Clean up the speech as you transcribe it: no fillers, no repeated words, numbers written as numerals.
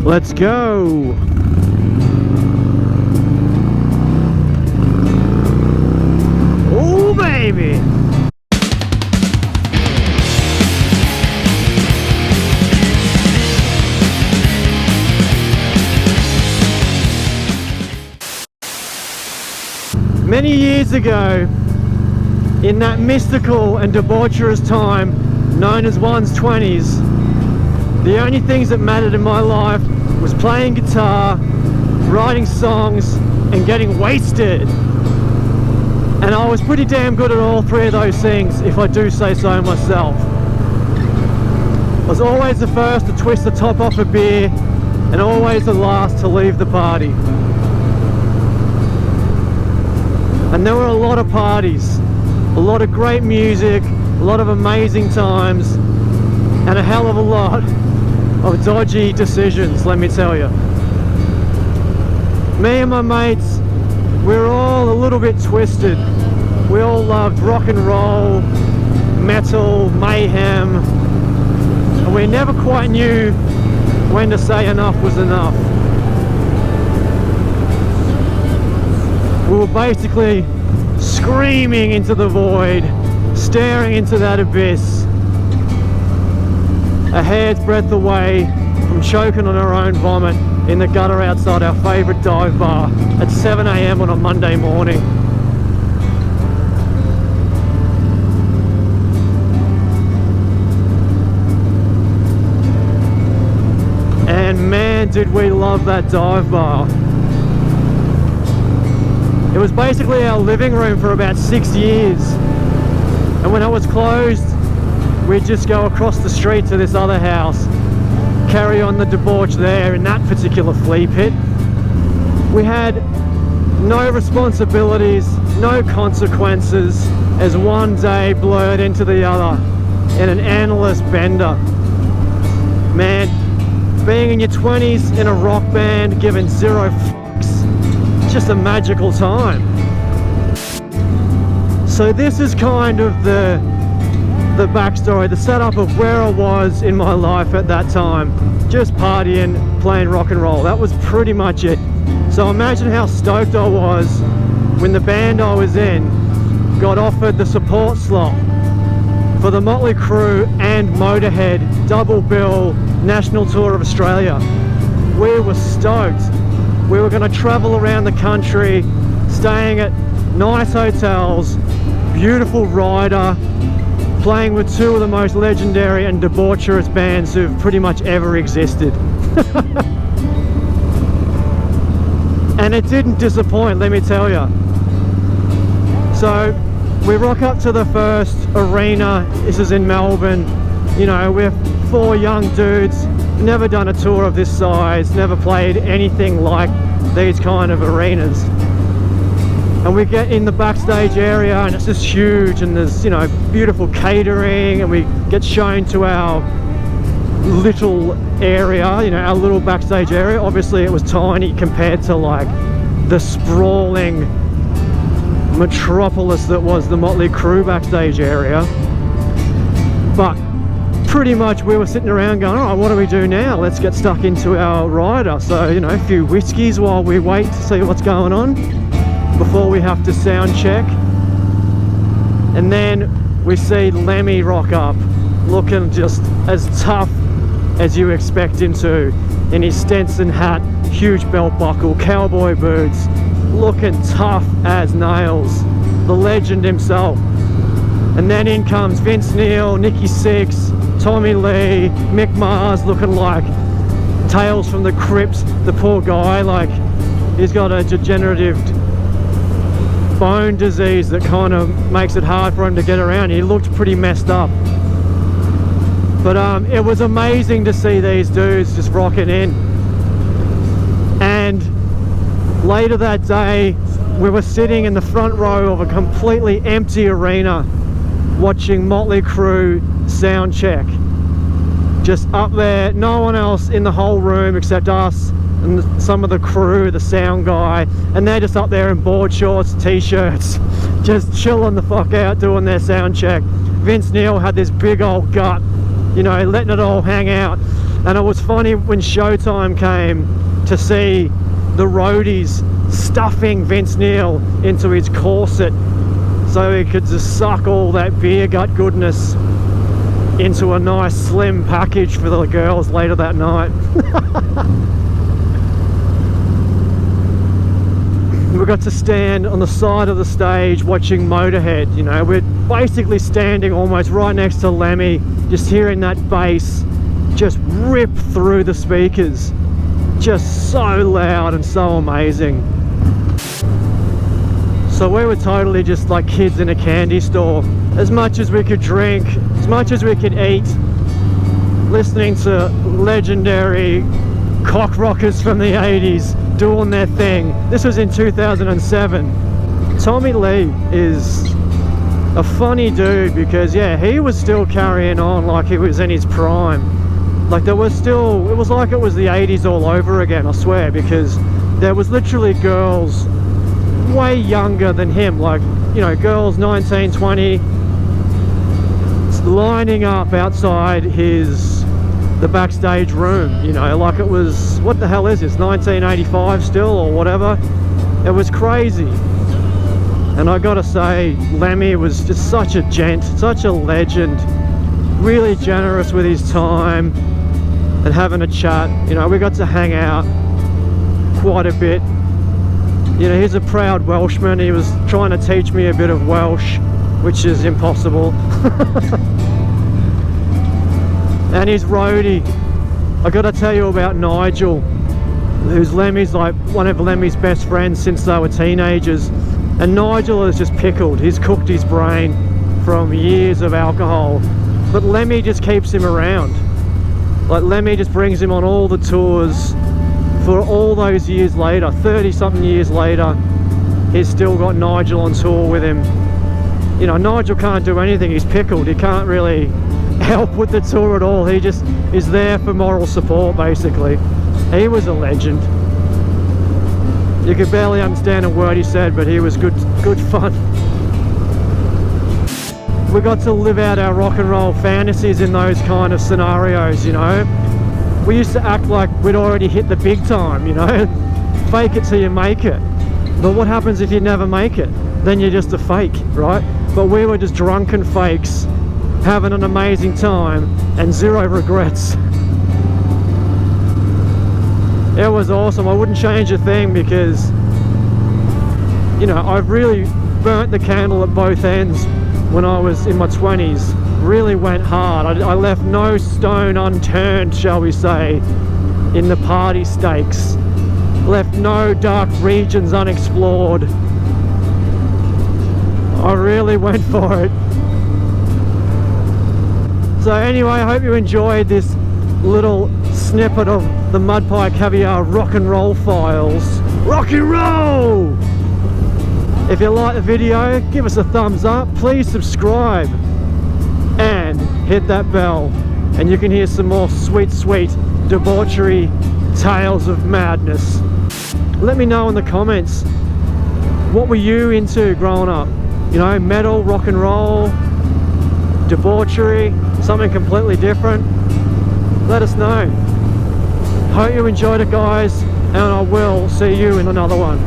Let's go. Oh baby. Many years ago, in that mystical and debaucherous time known as one's 20s, the only things that mattered in my life was playing guitar, writing songs, and getting wasted. And I was pretty damn good at all three of those things, if I do say so myself. I was always the first to twist the top off a beer, and always the last to leave the party. And there were a lot of parties, a lot of great music, a lot of amazing times, and a hell of a lot of dodgy decisions, let me tell you. Me and my mates, we were all a little bit twisted. We all loved rock and roll, metal, mayhem, and we never quite knew when to say enough was enough. We were basically screaming into the void, staring into that abyss, a hair's breadth away from choking on our own vomit in the gutter outside our favourite dive bar at 7 AM on a Monday morning. And man, did we love that dive bar. It was basically our living room for about 6 years, and when it was closed, we'd just go across the street to this other house, carry on the debauch there in that particular flea pit. We had no responsibilities, no consequences, as one day blurred into the other in an endless bender. Man, being in your 20s in a rock band, given zero just a magical time. So this is kind of the backstory, the setup of where I was in my life at that time. Just partying, playing rock and roll. That was pretty much it. So imagine how stoked I was when the band I was in got offered the support slot for the Motley Crue and Motorhead double bill national tour of Australia. We were stoked. We were going to travel around the country, staying at nice hotels, beautiful rider, playing with two of the most legendary and debaucherous bands who've pretty much ever existed. And it didn't disappoint, let me tell you. So we rock up to the first arena. This is in Melbourne. You know, we're four young dudes, never done a tour of this size, never played anything like these kind of arenas. And we get in the backstage area and it's just huge, and there's, you know, beautiful catering, and we get shown to our little area, you know, our little backstage area. Obviously it was tiny compared to like the sprawling metropolis that was the Motley Crue backstage area. But pretty much we were sitting around going, all right, what do we do now? Let's get stuck into our rider. So, you know, a few whiskeys while we wait to see what's going on before we have to sound check. And then we see Lemmy rock up, looking just as tough as you expect him to, in his Stetson hat, huge belt buckle, cowboy boots, looking tough as nails, the legend himself. And then in comes Vince Neil, Nicky Six, Tommy Lee, Mick Mars, looking like Tales from the Crypt. The poor guy, like, he's got a degenerative bone disease that kind of makes it hard for him to get around. He looked pretty messed up. But it was amazing to see these dudes just rocking in. And later that day, we were sitting in the front row of a completely empty arena watching Motley Crue sound check. Just up there, no one else in the whole room except us and some of the crew, the sound guy, and they're just up there in board shorts, t-shirts, just chilling the fuck out, doing their sound check. Vince Neil had this big old gut, you know, letting it all hang out. And it was funny when showtime came to see the roadies stuffing Vince Neil into his corset so he could just suck all that beer gut goodness into a nice slim package for the girls later that night. We got to stand on the side of the stage watching Motorhead. You know, we're basically standing almost right next to Lemmy, just hearing that bass just rip through the speakers. Just so loud and so amazing. So we were totally just like kids in a candy store. As much as we could drink, as much as we could eat, listening to legendary cock rockers from the 80s doing their thing. This was in 2007. Tommy Lee is a funny dude because, yeah, he was still carrying on like he was in his prime. Like there was still, it was like it was the 80s all over again, I swear, because there was literally girls way younger than him, like, you know, girls 19, 20, lining up outside the backstage room, you know, like it was, what the hell is this, 1985 still or whatever. It was crazy. And I gotta say, Lemmy was just such a gent, such a legend, really generous with his time and having a chat. You know, we got to hang out quite a bit. You know, he's a proud Welshman. He was trying to teach me a bit of Welsh, which is impossible. And his roadie, I gotta tell you about Nigel, who's Lemmy's, like, one of Lemmy's best friends since they were teenagers. And Nigel is just pickled. He's cooked his brain from years of alcohol, but Lemmy just keeps him around. Like, Lemmy just brings him on all the tours for all those years later. 30 something years later, he's still got Nigel on tour with him. You know, Nigel can't do anything. He's pickled. He can't really help with the tour at all. He just is there for moral support, basically. He was a legend. You could barely understand a word he said, but he was good fun. We got to live out our rock and roll fantasies in those kind of scenarios, you know. We used to act like we'd already hit the big time, you know. Fake it till you make it. But what happens if you never make it? Then you're just a fake, right? But we were just drunken fakes, having an amazing time and zero regrets. It was awesome. I wouldn't change a thing because, you know, I've really burnt the candle at both ends when I was in my 20s. Really went hard. I left no stone unturned, shall we say, in the party stakes. Left no dark regions unexplored. I really went for it. So anyway, I hope you enjoyed this little snippet of the Mudpie Caviar rock and roll files. Rock and roll! If you like the video, give us a thumbs up, please subscribe and hit that bell, and you can hear some more sweet debauchery tales of madness. Let me know in the comments, what were you into growing up? You know, metal, rock and roll, debauchery, something completely different? Let us know. Hope you enjoyed it, guys, and I will see you in another one.